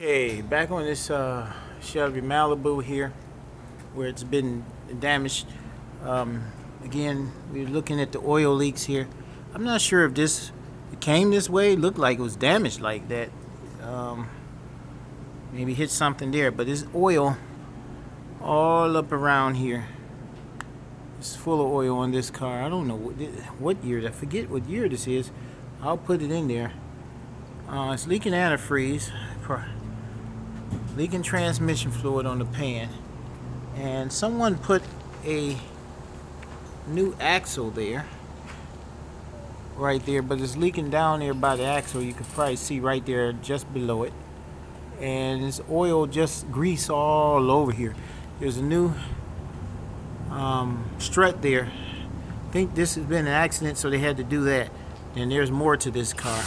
Hey, back on this Chevy Malibu here, where it's been damaged. Again, we're looking at the oil leaks here. I'm not sure if it came this way. It looked like it was damaged like that. Maybe hit something there, but there's oil all up around here. It's full of oil on this car. I don't know what year. I forget what year this is. I'll put it in there. It's leaking antifreeze. Leaking transmission fluid on the pan, and someone put a new axle there, right there, but it's leaking down there by the axle. You could probably see right there just below it, and it's oil, just grease all over here. There's a new strut there. I think this has been an accident, so they had to do that. And there's more to this car.